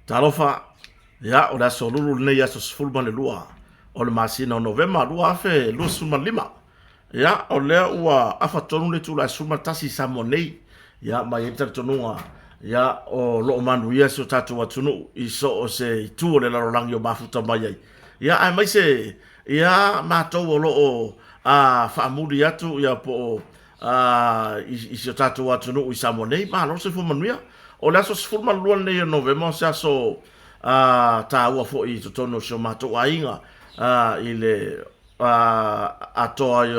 Talofa, ya o le aso lulu nei aso sfulma le lua. O le masina o novema lua afe lua sulma lima. Ya o lea ua afa tonu le tula sulma tasi samo nei. Ya ma yenta tonua. Ya o lo manu ia so tatu watunu iso o se tu le larolangi o mafuta mai ai. Ya ai mai se ya matou o lo o a faamuli atu ya po iso tatu watunu i samo nei ma lo se fu manuia. O le aso sfulma lua nei o novema se aso ta ua fo i tono so matou ainga i le atoa i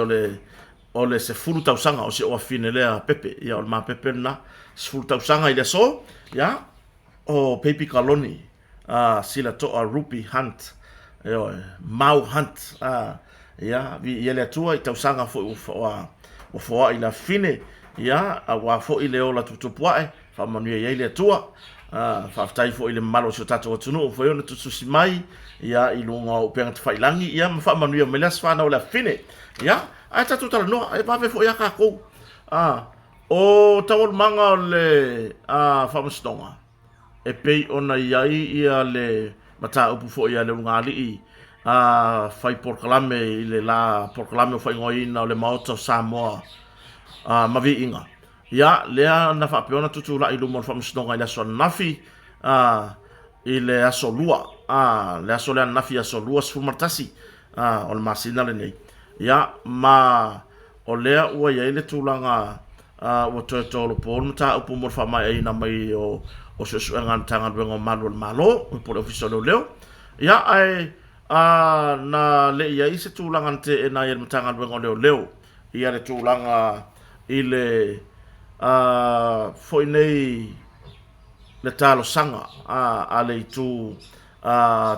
o le se fulu tausanga o se o fine lea pepe ia o le ma pepe na se fulu tausanga i le so ya o pepi kaloni sila to a rupi hunt mau hunt ya vi ia le atua i tausanga fo o fo i la fine ya a wa fo i le ola tutupuae fa manuia ia le atua whaftai fo i le malo so tato atunu o fo iona tutusi mai ia i lunga o penga tawhailangi ia ma whamanuia me las whanau la fine ia ai tatu tala noa ai mawe fo ia kako o tawal manga o le whamastonga e pei ona iai ia le mata upu fo ia le ungali i whai porkalame i le la porkalame o whai ngoina o le maota o Samoa mavi inga ya lea na whapeona tutu la i lumon whamastonga i le aso nafi i le aso lua le aso lea nafi aso lua sfumartasi o le masina le nei ya ma o lea ua iai le tūlanga ua toe tolo pōnu ta upu mor whamai aina mai o susu engan tanga luenga malo le malo po le ofiso leo leo ya ai na le iai se tūlanga te e na i le tanga luenga leo leo ia le tūlanga i le foi nei le talo sanga a le tu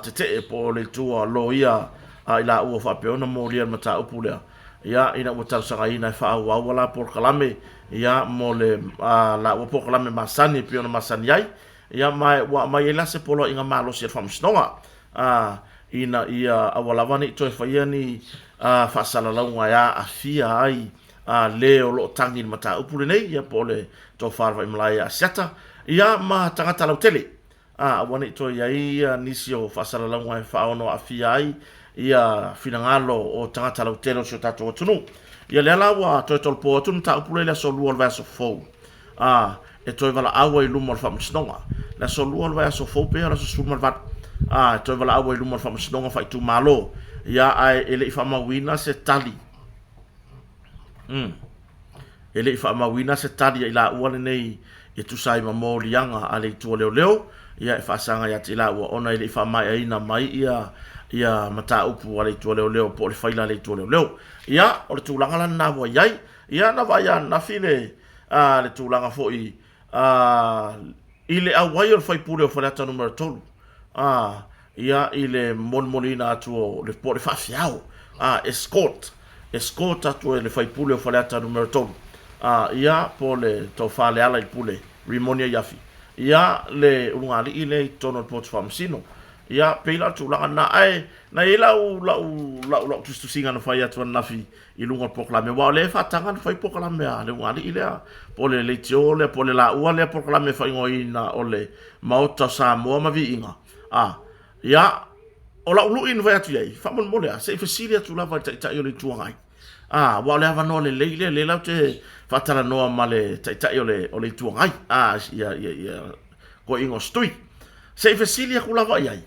te te po le tu lo ia i la ua whapeona mo ria mata upu lea ia ina ua talo sanga ina e wha au la por kalame ia mo le la ua por kalame masani piona masani ai ia mai ela se polo inga malo si whamstonga ina ia awalawani toi whaiani whaasalaunga ia a fia ai leo lo tangi mata upule nei ia pole to farva imlai asiata ia ma tangata lau tele wani to ia nisio fasala lau ngai faono afia ai ia finangalo o tangata lau tele so tato tunu ia le ala wa to tolpo tunu ta upule le so luol va so fo e to vala awa i lumor fam snonga la so luol va so fo pe la so sumar vat to vala awa i lumor fam snonga fa tu malo ia ai ele fama wina se tali ele fa mawina se tadi ila uale nei e tu sai ma molianga ale tu leo leo ia fa sanga ya tila wa ona ele fa mai aina mai ia mata upu ale tu leo leo po le faila ale tu leo leo ia o tu langa la na wa yai ia na va ya na fine le tu langa fo i ile a wai o fai pure o fa ta numero tolu ia ile molina tu le po le fa fiao escort atu le fai pule o falata numero tolu ia po le to fale ala i pule rimonia yafi ia le ungali ile tono pot famsino ia pela tu la na ai na ila u tu singa no fai atu nafi i lunga proklame wa le fa tanga fai proklame le ungali ile po le tiole po le la u le proklame fai ngoina ole maota Samoa ma vi inga ia ola ulu in vai atu ai fa mon mole se fasilia tu la va ta yo le tuangai wa le ava no le le la te fatala no male ta yo le o le tuangai ia ko ingo stui se fasilia ku la va ai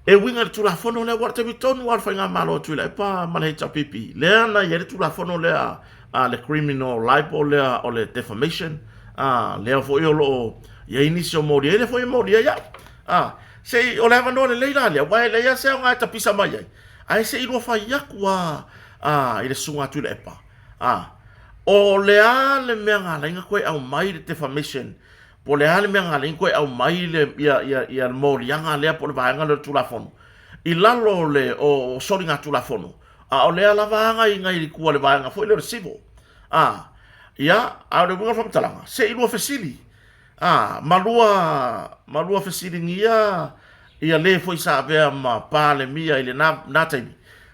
e winga tu la fono le wa te bitonu wa fa nga malo tu le pa male ta pipi le na ia tu la fono le le criminal libel le o le defamation le fo yo lo ia inicio modi le fo yo modi ia sei o leva no le leila le wa le ya se nga ta pisa mai ai se ilo fa ya kwa ile sunga tu le pa o le ale me nga le nga ko au mai de defamation po le ale me nga le ko au mai le ia mo ya nga le po le va nga le tu la fono i lalo le o sori nga tu la fono o le ala va nga i nga i ku le va nga fo le recibo ia a le bunga fa talanga se ilo fasili malua fesiringia ia le foi sa vea ma pale mia ile na tai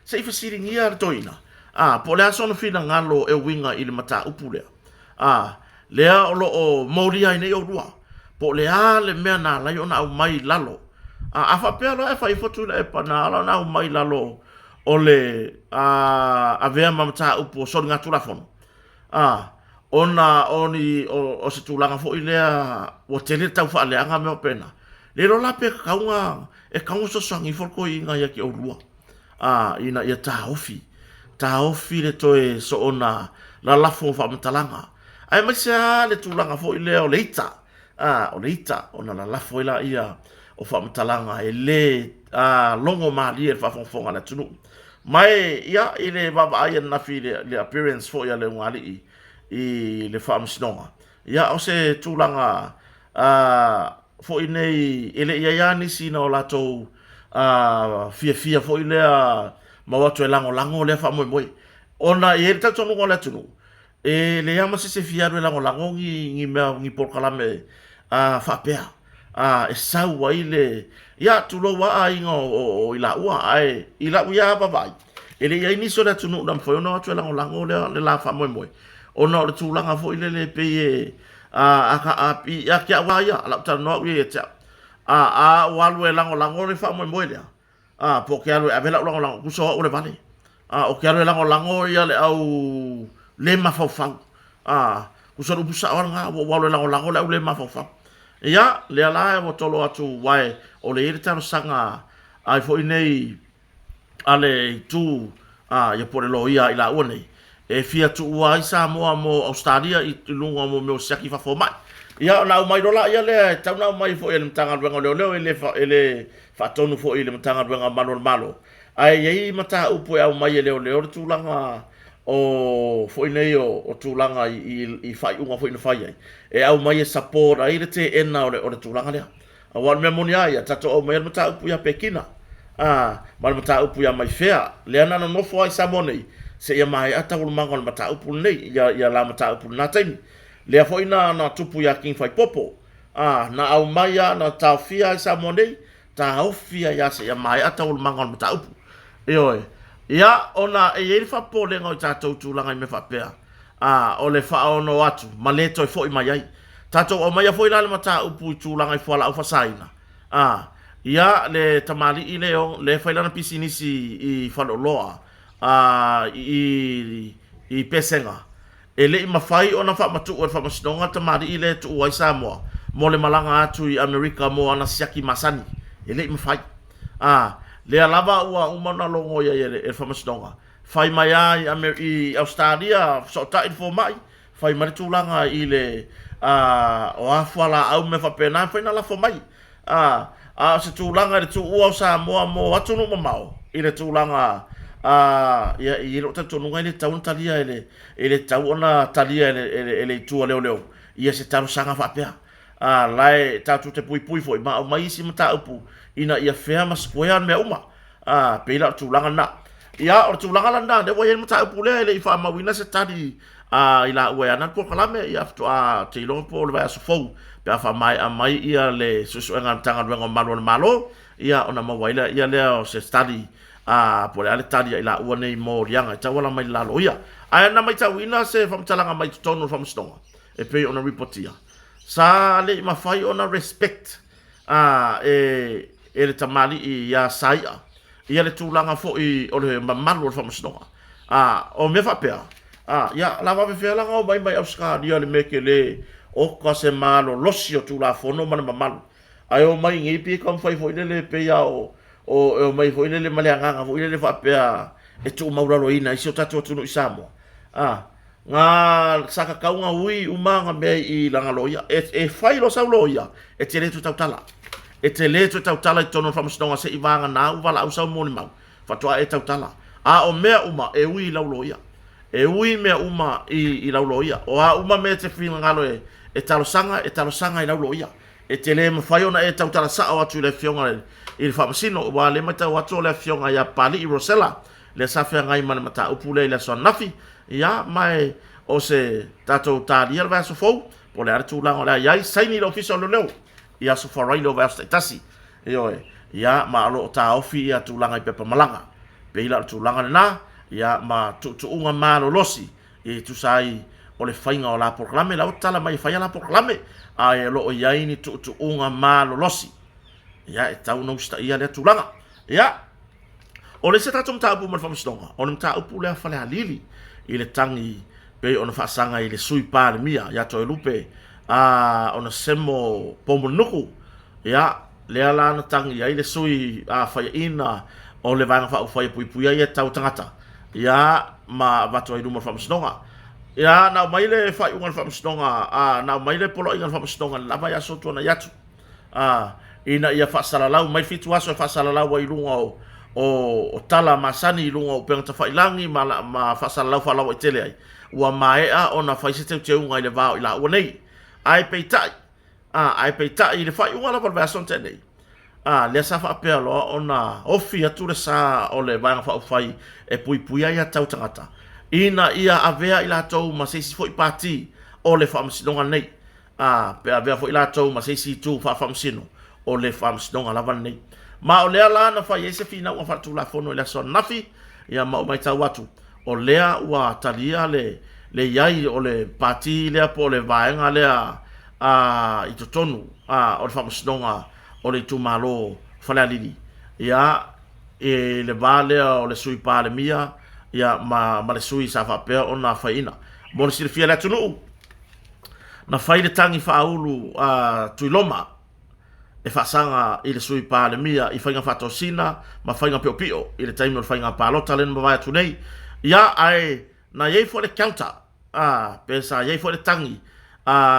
se fesiringia toina po le aso no fina ngalo e winga ile mata upule lea o lo o moria ine o rua po le ale mea na lai ona au mai lalo a fa pe lo e fa fotu le pa na ala na au mai lalo ole a vea mamata upo so nga tu la fon ona oni o se tulanga fo ilea o tele tau fa le anga me pena le lo la pe kaunga e kaunga so sangi fo ko inga ya ki o rua ina ya ta ofi le toe so ona la lafo fa mtalanga ai ma se le tulanga fo ilea o leita ona la lafo ila ia o fa mtalanga ele longo mali e fa fonga na tunu mai ia ile baba ai na fi le appearance fo ya le ngali i le whaamsinonga. Ia o se tūlanga fo i nei ele ia ia nisi na o latou fia fo i lea mawatu e lango lea wha moe. Ona i ele tatu nunga lea tunu. E le ama se fia rue lango ngi mea ngi porkalame whapea. E saua i le ia tulo wa a inga o ila ua ai ila ua bavai. Ele ia nisi o lea tunu na mwhoiona watu e lango lea le la wha moe. Ona o le tūlanga fo ile le pe e a kia waia ala ta no we eta walu e lango le fa mo lea po kia lu avela lango ku so o le vale o kia lu lango ia le au le mafau ku so bu sa nga walu lango le mafau ia le ala e tolo atu wai o le irita no sanga ai fo nei ale tu ia por lo ia ila one e fia tu ai sa mo Australia i lunga mo me saki fa fo mai ia na mai dola ia le tau na mai fo ele tanga wenga leo ele fa tonu fo ele tanga wenga malo ai ei mata upo au mai leo tu langa o fo nei o tu langa i fai unga fo ina fai e au mai support ai te ena o tu langa le awan me monia ia tato o mai mata upo ia pekina mal mata upo ia mai fea le ana no fo ai sa monei se ia mai ata ul mangon mata upu nei ia la mata upu na taimi le fo ina na tupu ya king fai popo na au mai na tafia sa monei ta ofia ya se ia mai ata ul mangon mata upu ia ona e ia fa po le ngau tatou tu langa me fa pea o le fa ono atu maleto fo i mai ai tatou o mai fo ina le mata upu tu langa fo la fa saina ia le tamali ile o le fa ina pisinisi i fa loa i pesenga ele i mafai ona fa matu o fa masonga tamari ile tu wai Samoa mo le malanga atu i America mo ana siaki masani ele i mafai le alava ua umana longo ia e fa masonga fai mai ai i Australia so ta info mai fai mai tulanga ile o afala au me fa pena fa na la fo mai se tulanga le tu o Samoa mo atu no mau ile tulanga ia i lo tanto nunga ile tau talia ele tau ona talia ele tu leo ia se tau sanga fa pea lai tatu te pui foi mai si mata upu ina ia fea mas poia me uma pela tu langa na ia o tu langa na de voi mata upu le ele fa mawina se tadi ila ua na por kalame ia to te lo por va so fo pe fa mai ia le so nga tanga ngo malo ia ona mawaila ia le se study por ale tali ila ua nei mo rianga ta wala mai la loia ai na mai tawina se fam talanga mai tonu fam stonga e pe ona reportia sa le ma fai ona respect le tamali i ya saia ia le tulanga fo i o le mamalu fam stonga o me fa pe ya la va fe la ngo mai Australia le mekele o ka se malo losio tu la fono man mamalu ai o mai ngi pi kam fai fo le pe ya o mai foi le maleanga foi le fa pea e tu maura loina isi o tatu tu no Samoa nga saka kaunga ui umanga me i langa loia e fai lo sa loia e te le tu tautala i tono fa mstonga se ivanga na u vala u sa mo ni mau fa toa e tautala o mea uma e ui la loia e ui mea uma i la loia o uma me te finga ngalo e talo sanga i la loia e te le mawhai ona e tautala sa o atu le fionga i le whamasino wa le mata o atu le fionga ia pali i Rosella le safea ngai mana mata upule le so nafi ia mai o se tatou talia le vaso fou po le artu langa le iai saini le ofisa lo leo ia so farai lo vaso tasi ia ma alo ta ofi ia tu langa i pepa malanga pe ila tu langa na ia ma tu unga malo losi e tu sai o le whainga o la proklame, la o tala mai whaia la proklame, a e lo o iaini tu unga mā lolosi. Ia, e tau nau sta ia lea tūlanga. Ia, o le se tato mta upu man whamastonga, o le mta upu lea whale halili, i le tangi, pe ona whaasanga i le sui pāre mia, ia toi lupe, ona semo pomonuku, ia, lea lana tangi, ia i le sui whaia ina, o le vanga whau whaia puipuia ia tau tangata. Ia, ma vato ai ruma whamastonga. Ia, nau mai le whai ungan whamastonga, nau mai le polo ingan whamastonga, lava ia sotu ana yatu. Ina ia whaasalalau, mai fitu aso e whaasalalau ai runga o tala masani i runga o pengata whailangi, ma whaasalalau whalau e tele ai. Ua maea o na whaise teu te unga i le vāo i la ua nei. Ai peitai, i le whai unga la valvea son tenei. Lea sa whaapea loa o na ofi atu le sa o le vanga whau whai e puipuia ia tau tangata. Ina ia avea i la tau ma seisi fo i pāti o le whaamasinonga nei. Pe avea fo i la tau ma seisi tu whaamasinonga. O le whaamasinonga lava nei. Ma o lea la na whai ese whina ua whatu la whono i lea son nafi, ia ma o mai tau atu. O lea ua talia le iai o le pāti lea po le vaenga lea i totonu o le whaamasinonga o le tu malo whalea lili. Ia e le vā lea o le sui pāle mia, ia ma le sui sa whapea o na whaina. Mone sire fia lea tunu. Na whai le tangi whaulu tui loma, e whaasanga i le sui pāle mia, i whainga whatosina, ma whainga pio pio, i le taimi o le whainga pālota len mawai atu nei. Ia ai, na iei fo le counter, pesa iei fo le tangi,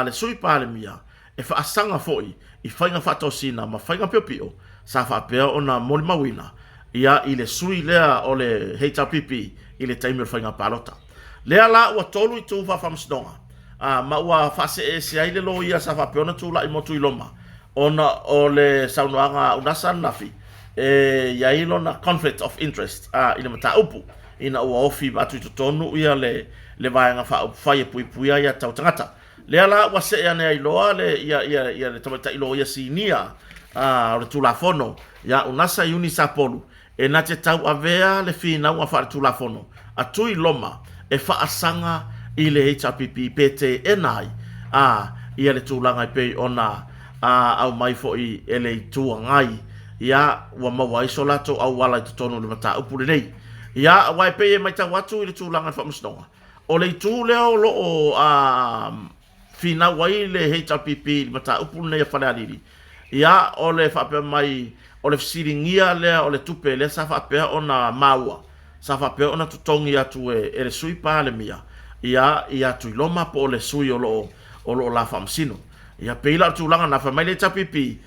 le sui pāle mia, e whaasanga foi, i whainga whatosina, ma whainga pio pio, sa whapea o na moli mawina, ia i le sui lea o le HRPP, i le taimi o le whainga pālota. Lea la ua tolu i tū whawhamstonga, ma ua whase e se aile lo ia sa whapea ona tū la i motu i loma. Ona o le saunoanga unasa nafi ia ilo na conflict of interest ina mata upu ina ua ofi batu i totonu ia le vaenga whai e puipuia ia tau tangata lea la ua se ea nea iloa ia le tamata ilo ia sinia o le tulafono ia unasa iuni sa polu e na te tau avea le whina ua wha le tulafono a tui loma e whaasanga i le HRPP pete enai ia le tūlanga i pei ona au mai fo i ele tua ngai ia ua maua iso lato au wala i tonu le mata upule nei ia wai pe e mai ta watu i le tūlanga whamasnonga o le tū leo lo o fina wai le HRPP le mata upule nei a whaleariri ia o le whapea mai o le fsiringia lea o le tupe le sa whapea ona maua sa whapea ona tutongi atu e le sui pā le mia ia tui loma po le sui o lo la whamasino ia peila tūlanga na whamai le tapipi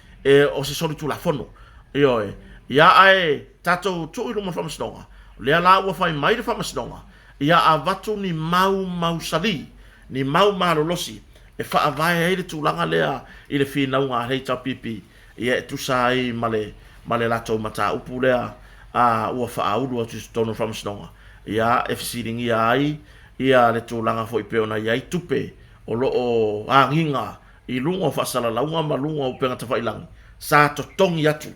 o se sori tūlafono. Ia ai tatou tui ruma whamasnonga. Lea la ua whai mai le whamasnonga. Ia a watu ni mau sali, ni mau marolosi. E whaavai hei le tūlanga lea i le whinaunga hei tapipi. Ia e tusa ai male latou mata upu lea ua whaauru atu tono whamasnonga. Ia e fisiringi ai, ia le tūlanga fo i peona iai tupe o loo anginga i lunga o whaasalaunga ma lunga o penga tawhailangi. Sa totongi atu.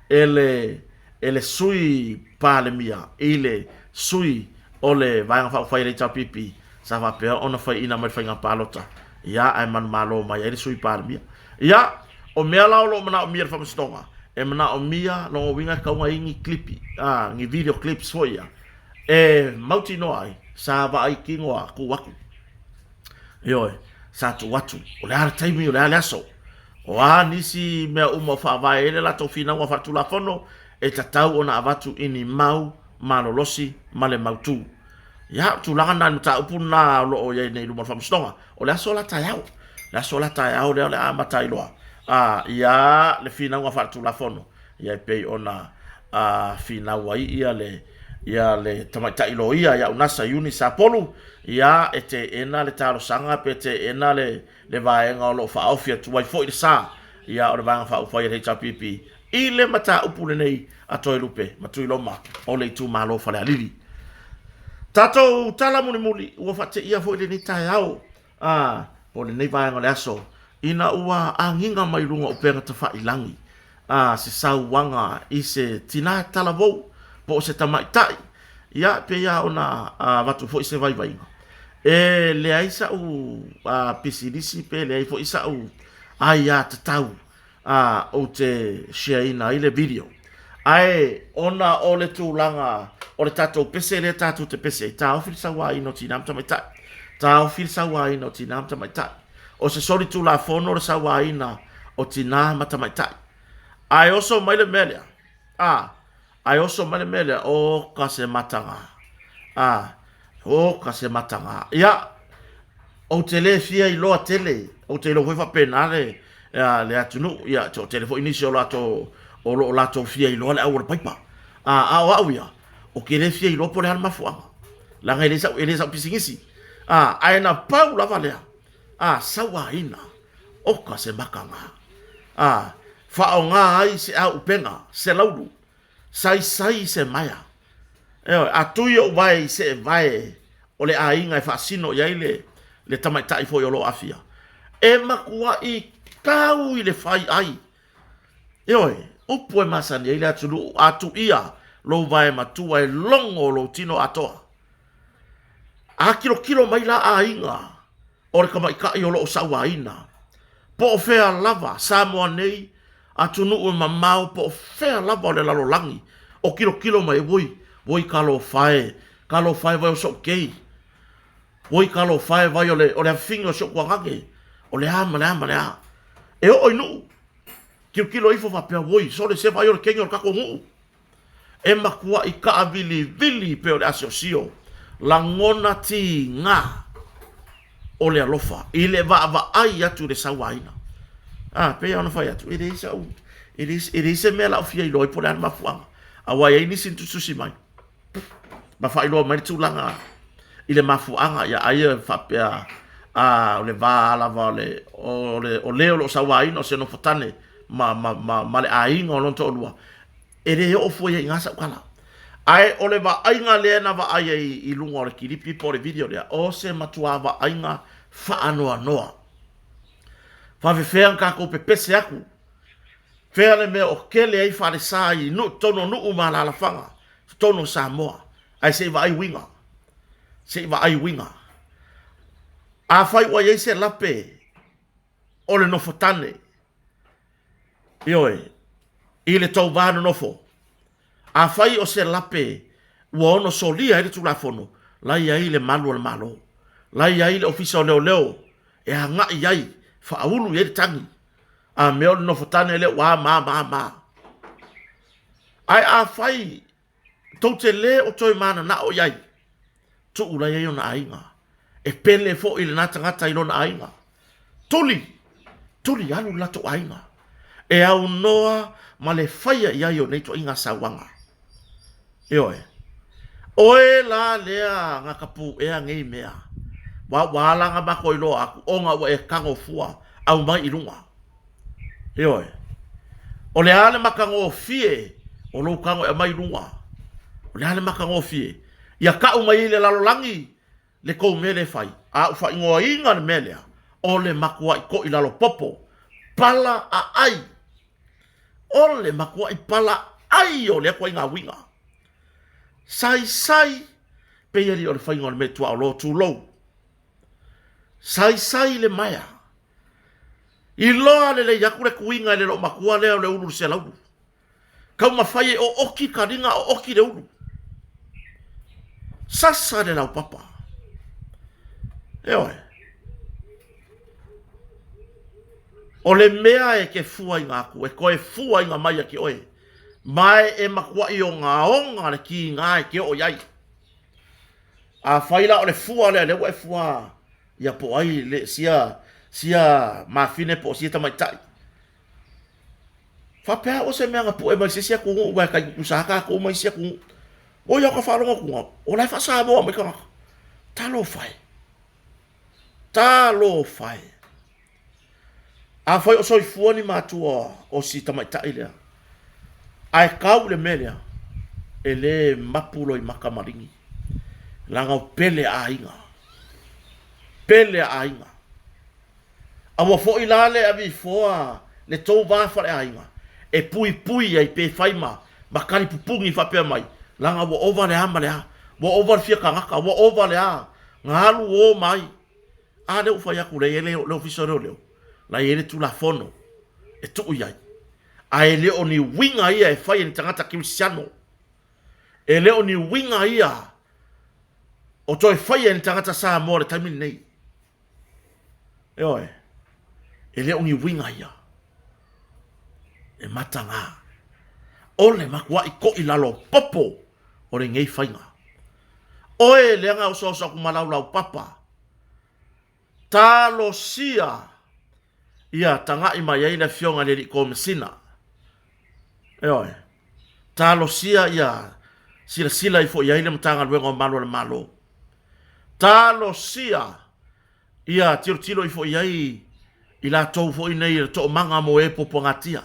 Ele sui pāle mia, ele sui o le vaenga whai rei tapipi. Sa whapea ona whai ina mai whainga pālota. Ia ai manu malo mai, ele sui pāle mia. Ia, o mea lao lo mana o mia whamastonga. E mana o mia lo o winga kaunga ingi klipi. Ngi video clips fo ia. E mauti no ai, sa wa ai kingoa ku waku. Ioi. Sa tu watu, o le ara taimi o le ale aso. O nisi mea uma whaavai ele la tau whina ua whatu la whono, e tatau ona avatu ini mau, malolosi, male mautu. Ia, tu langa nani ta upuna lo o iei nei luma whamastonga. O le aso la tai au. Le aso la tai au lea le amata iloa. Ia, le whina ua whatu la whono. Ia pei ona whina ua ia le tamaita ilo ia unasa iuni sa polu. Ia e te ena le talo sanga pe te ena le vaenga o lo whaofia tuai fo i le sa. Ia o le vaenga whaofia le HRPP. I le mata upule nei a toi lupe, matui loma, o le tu malo whale alili. Tatou tala muli, ua whate ia fo i le ni tai au. O le nei vaenga le aso. Ina ua anginga mai runga o penga ta whailangi. Se sau wanga i se tina tala vou, po se tamaitai. Ia pe ia ona watu fo i se vai vainga. e le aisa u a pisilisi pe le fo isa u ai a tatau a o te share ina ile video ai ona o le tūlanga o le tatou pese le tatou te pese ta ofil sa wa ino tina mta mai ta ofil sa wa ino tina mta mai o se sori tūla fono le sa wa ina o tina mta mai ai oso mai le mele ai oso mai le mele o ka se matanga o ka se matanga ia o te le fia i loa tele o te lo wefa penale le atunu ia to telefo inisio lato o lo lato fia i loa le au paipa au ia o ke le fia i lo pole al mafuanga la ngai le sa pisingisi ai na pau la valea sawa ina o ka se makanga fa o nga ai se au penga se laudu sai se maya atu yo vai se vai o le ainga fa sino ya le tamaita i fo yo lo afia e makua i kau i le fai ai upu e masani ile atu ia lo vai matua e longo lo tino atoa kilo mai la ainga o le kama ika i o lo sawa ina po fea lava Samoa nei atunu o mamau po fea lava o le lalolangi o kilo mai voi kalo fai vai o so kei voi kalo fai vai o le afingo so kwangage o le ama e o inu kilo ifo va pe voi so le se vai o le kengo ka ko mu e makua i ka vili pe o le asosio la ngona ti nga o le alofa i le va ai atu le sawaina pe ona fai atu it is me la ofia i loi po le mafuanga awa ia ini sintu susi mai ma fai lo mai tu langa i le mafuanga ya ai fa pe o le va la vale o le sawaina se no fotane ma le ai ngo non to lua ere o foi nga sa kala ai o le va ai nga le na va ai i lunga o le kilipi po le video le o se matua va ai nga fa anoa fa ve fer ka ko pese aku fer le me o kele ai fa le sai no tono no uma la fanga tono Samoa ai se va ai winga a fai wa ye se lape o le no fotane ile tau vano nofo a fai o se lape wa ono solia ile tu la fono la ia ile malo la ia ile ofisa o leo e hanga iai fa aulu ye tangi a meo no fotane le wa ma ai a fai tote le o toi mana na o iai tu ula ye ona ainga e pele fo ile na tangata ilo na ainga tuli alu la to ainga e au noa ma le faia ia yo nei to inga sawanga oe la lea nga kapu e ngei mea wa la nga bako ilo aku onga wa e kango fua au mai ilunga o le ale makango fie o lo kango e mai ilunga o le ale makango fie ia ka mai le lalolangi le ko mele fai a fa ingo inga mele o le makua ko ilalo popo pala a ai ole makua i pala ai o le kwa inga winga sai pe yeri o le whainga le metua o lo tu lo sai le maya i loa le yaku le kuinga le lo makua le ulu se lau kau mawhai o oki karinga o oki le ulu sasa le lau papa o le mea e ke fua inga aku, e koe fua inga mai a ke oe. Mai e makua i o ngā onga le ki ngā e ke o iai. A whaila o le fua le lewa e fua ia po ai le sia mawhine po sia tamaitai. Whapea o se mea ngā po e mai sia kungu ua kai kusaka ko mai sia kungu. O ia ka wharonga kunga, o lai whasa moa mai kanga. Talo whai. A fai o soi fuani matua o si tamaitai lea. Ai kau le melea e le mapulo i makamaringi. Langa o pele a inga. A wafo i lale a vi foa le tau wafare a inga. E pui ai pe faima makari pupungi whapea mai. Langa wa ova le ama lea. Wa ova le fia kangaka. Wa ova le a. ngalu o mai a le ufa ya kule ele le ofisoro le la ele tu la fono e tu yai a ele oni winga ia e fai ni tangata Kristiano ele oni winga ia o toi fai ni tangata sa mo le taimi nei e ele oni winga ia e matanga ole makwa iko ilalo popo ole ngei fainga oe lenga o sosa ku malau lau papa talo sia ia tanga ima ia ina fionga le ko mesina e talo sia ia sila ifo ia ina mtanga luengo malo le malo talo sia ia tiro ifo ia ila tou fo ina ia to manga mo e popo ngatia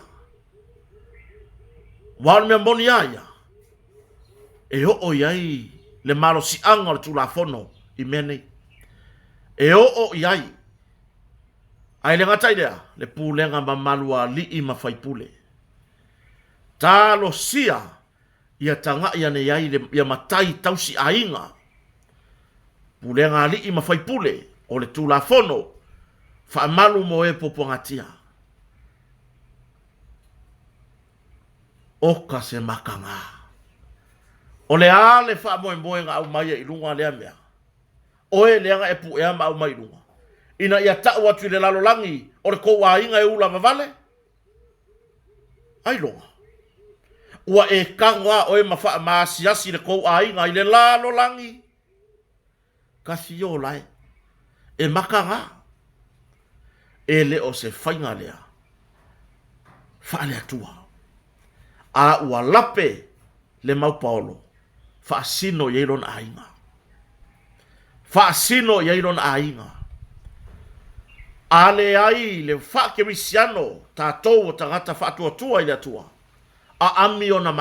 wal me mboni ia e o iai le malo si anga le tula fono i mene e o iai ai le ngata idea le pulenga ma malua li i mafai pule talo sia ia tanga ia ne iai le ia matai tausi ainga pulenga li i mafai pule o le tula fono fa malu mo e popongatia oka se makanga o le ale fa moe nga au mai i lunga le mea oe le nga e pu e ama au mai lunga ina ia ta wa le lalo langi o le ko wa inga e ula vale ai longa ua e kangwa oe mafa ma siasi le ko wa inga i le lalo langi kasi yo lai e makanga e le o se fainga lea fa le atua a ua lape le mau paolo fa sino yeilon ainga fa sino yeilon ainga ale ai le fa Kristiano tatou tangata fa tua ile tua a amiona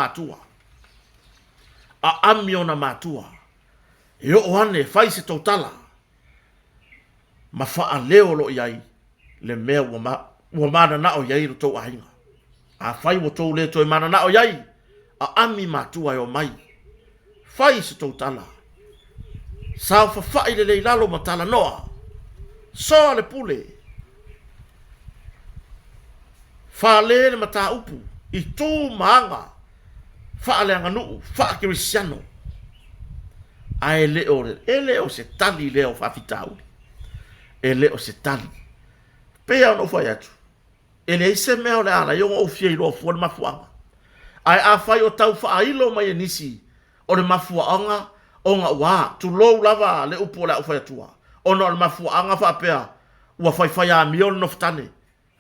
matua yo one fai se totala ma fa leo lo yai le mea wa mana na o yai to ainga a fai wo to le to mana na o yai a ami matua yo mai fai se totala sa fa fai le lalo matala noa so le pule fa le mata upu i tu manga fa le nganu fa Kristiano ai ele o se tali le o fa fitau ele o se tali pe ya no fa ya tu ele se me o la yo o fie lo fo le mafuanga ai a fai o tau fa ilo mai nisi o le mafuanga onga wa tu lo lava le upo la fa tua ono le mafuanga fa pea ua fai a mion no ftane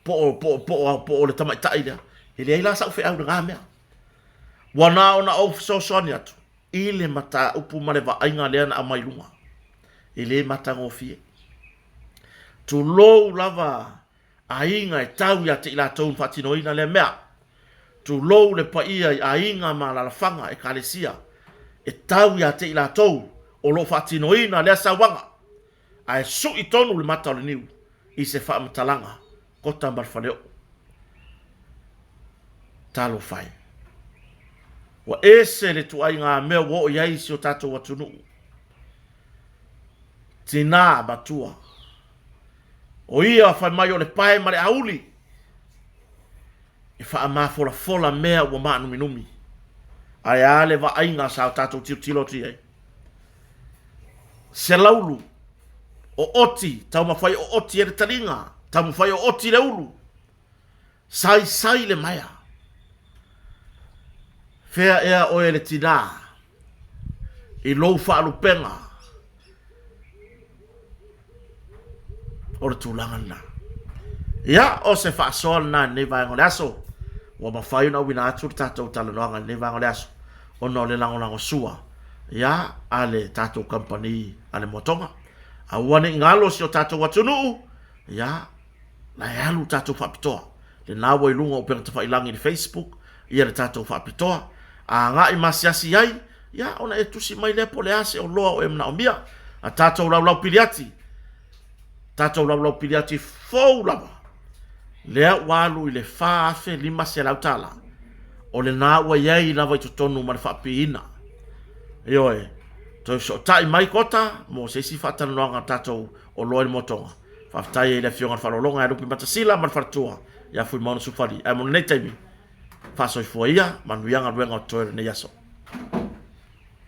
po le tamaita ida ele ila sa fe au ngamea wana ona of so sonia tu ile mata upu male va ainga le na mai lunga ile mata ngofie tu lo lava ainga tau ya te ila tau fatino ina le mea tu lo le paia ainga ma la fanga e kalesia e tau ya te ila tau o lo fatino ina le sawanga ai su itonu le mata le niu i se fa matalanga kota barfaleo talo fai wa ese le tu ai ngā mea wo iai si o tato watunu tina batua o ia fai mai o le pae ma le auli e fa ama fola mea wa maa numi ai ale va ainga sa o tato tilo ti ai se laulu o oti tau mawhai o oti e le taringa tau mawhai o oti le ulu sai le maya fea ea oe le tina i lou whaalupenga o le tūlanga na ia o se whaasoa na ne vaengo le aso wa mawhai na wina atu tātou talanoanga ne vaengo le aso o no le lango sua ia ale tātou company ale motonga a wane ngalo si o tātou watunu ia na alu tātou whapitoa le nawa i lunga o pera te whailangi ni Facebook ia le tātou whapitoa a nga i masiasi ai ia ona e tusi mai le po le ase o loa o emna o mia a tātou lau piliati fou lava lea walu i le whaafe lima se lautala o le nā ua iei lava i tutonu ma le whaapiina ioe to so tai mai kota mo se si fatan longa tato o loi motonga fa tai le fionga fa longa e rupi matasila man fartua ya fu mon sufari e mon netemi fa so foia man wianga luenga to ne yaso